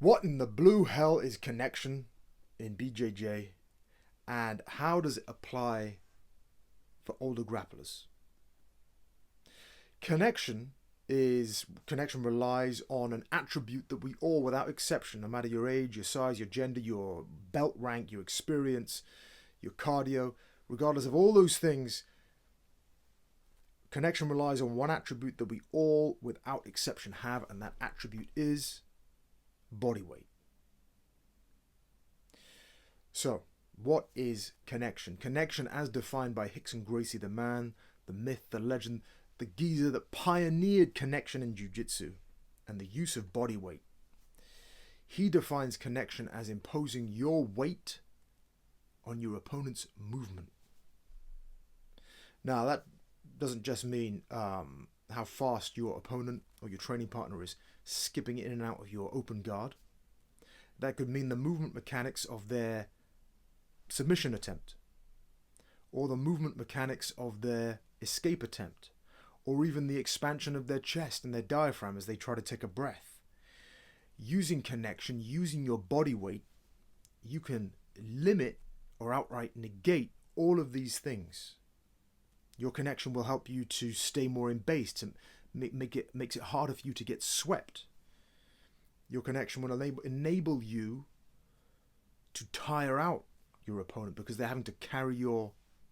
What in the blue hell is connection in BJJ, and how does it apply for older grapplers? Connection relies on an attribute that we all, without exception, no matter your age, your size, your gender, your belt rank, your experience, your cardio, regardless of all those things, connection relies on one attribute that we all, without exception, have, and that attribute is body weight. So, what is connection? Connection, as defined by Rickson Gracie, the man, the myth, the legend, the geezer that pioneered connection in jiu-jitsu and the use of body weight. He defines connection as imposing your weight on your opponent's movement. Now, that doesn't just mean how fast your opponent or your training partner is skipping in and out of your open guard. That could mean the movement mechanics of their submission attempt, or the movement mechanics of their escape attempt, or even the expansion of their chest and their diaphragm as they try to take a breath. Using connection, using your body weight, you can limit or outright negate all of these things. Your connection will help you to stay more in base, to makes it harder for you to get swept. Your connection will enable you to tire out your opponent because they're having to carry your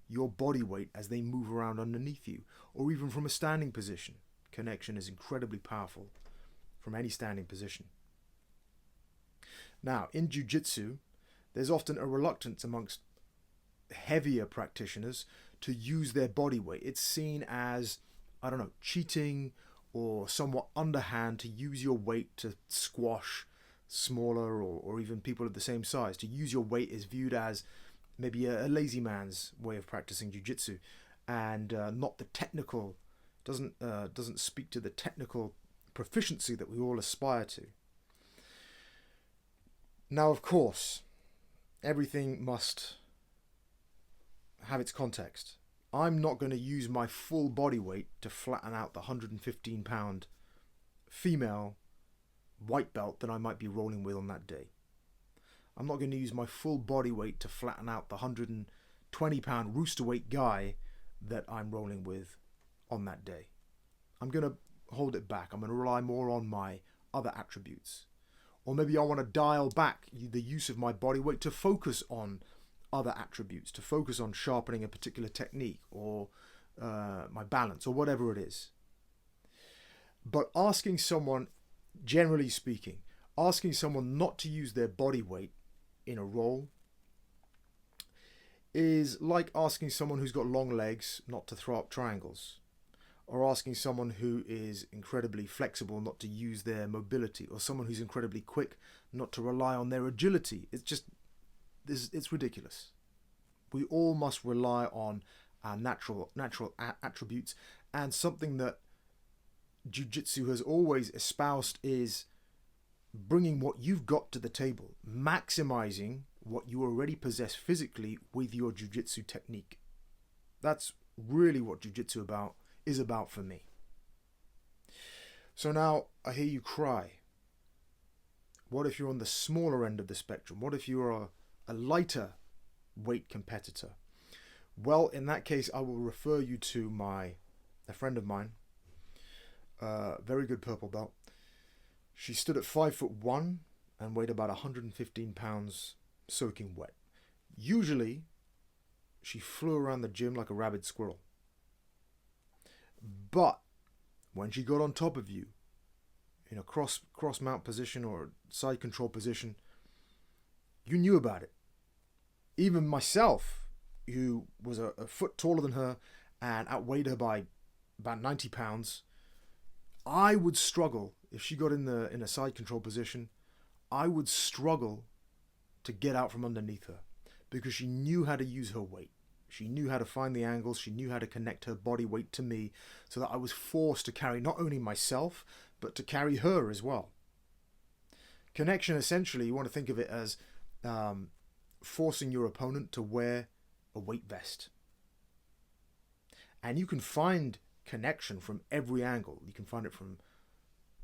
body weight as they move around underneath you, or even from a standing position. Connection is incredibly powerful from any standing position. Now, in jiu-jitsu, there's often a reluctance amongst heavier practitioners to use their body weight. It's seen as, cheating or somewhat underhand to use your weight to squash smaller or even people of the same size. To use your weight is viewed as maybe a lazy man's way of practicing jiu-jitsu, and not the technical, doesn't speak to the technical proficiency that we all aspire to. Now, of course, everything must have its context. I'm not going to use my full body weight to flatten out the 115-pound female white belt that I might be rolling with on that day. I'm not going to use my full body weight to flatten out the 120-pound roosterweight guy that I'm rolling with on that day. I'm going to hold it back. I'm going to rely more on my other attributes. Or maybe I want to dial back the use of my body weight to focus on other attributes, to focus on sharpening a particular technique or my balance or whatever it is. But asking someone, generally speaking, asking someone not to use their body weight in a roll is like asking someone who's got long legs not to throw up triangles, or asking someone who is incredibly flexible not to use their mobility, or someone who's incredibly quick not to rely on their agility. It's ridiculous. We all must rely on our natural attributes, and something that jiu-jitsu has always espoused is bringing what you've got to the table, maximizing what you already possess physically with your jiu-jitsu technique. That's really what jiu-jitsu is about for me. So now I hear you cry. What if you're on the smaller end of the spectrum? What if you're a lighter weight competitor? Well, in that case, I will refer you to a friend of mine, very good purple belt. She stood at 5'1" and weighed about 115 pounds soaking wet. Usually, she flew around the gym like a rabid squirrel. But when she got on top of you in a cross mount position or side control position, you knew about it. Even myself, who was a foot taller than her and outweighed her by about 90 pounds, I would struggle if she got in a side control position. I would struggle to get out from underneath her because she knew how to use her weight. She knew how to find the angles. She knew how to connect her body weight to me so that I was forced to carry not only myself, but to carry her as well. Connection, essentially, you want to think of it as forcing your opponent to wear a weight vest. And you can find connection from every angle. You can find it from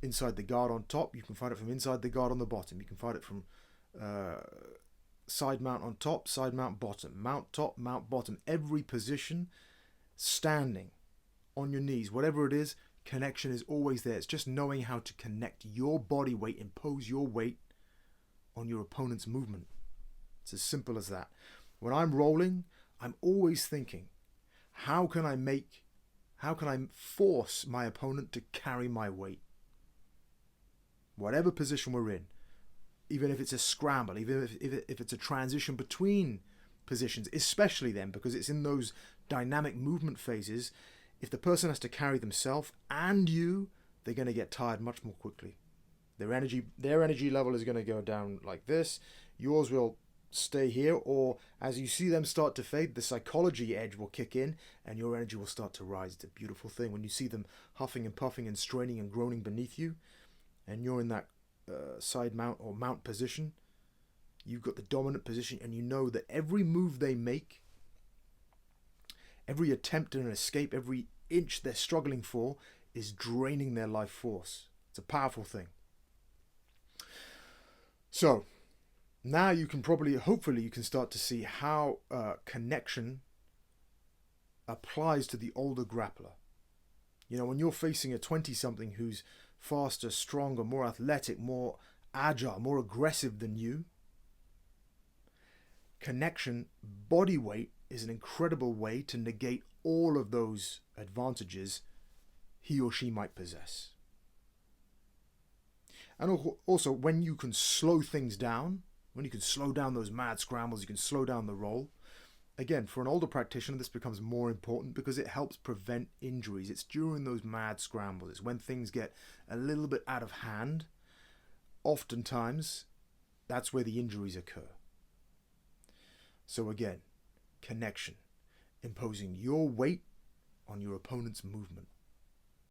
inside the guard on top. You can fight it from inside the guard on the bottom. You can fight it from side mount on top, side mount bottom, mount top, mount bottom. Every position, standing, on your knees, whatever it is, connection is always there. It's just knowing how to connect your body weight, impose your weight on your opponent's movement. It's as simple as that. When I'm rolling, I'm always thinking, how can I force my opponent to carry my weight? Whatever position we're in, even if it's a scramble, even if it's a transition between positions, especially then, because it's in those dynamic movement phases, if the person has to carry themselves and you, they're going to get tired much more quickly. Their energy level is going to go down like this. Yours will stay here, or as you see them start to fade, the psychology edge will kick in and your energy will start to rise. It's a beautiful thing when you see them huffing and puffing and straining and groaning beneath you, and you're in that side mount or mount position. You've got the dominant position, and you know that every move they make, every attempt at an escape, every inch they're struggling for is draining their life force. It's a powerful thing. So now you can hopefully you can start to see how connection applies to the older grappler. You know, when you're facing a 20-something who's faster, stronger, more athletic, more agile, more aggressive than you, connection, body weight is an incredible way to negate all of those advantages he or she might possess. And also, when you can slow things down, when you can slow down those mad scrambles, you can slow down the roll. Again, for an older practitioner, this becomes more important because it helps prevent injuries. It's during those mad scrambles, it's when things get a little bit out of hand. Oftentimes, that's where the injuries occur. So again, connection, imposing your weight on your opponent's movement.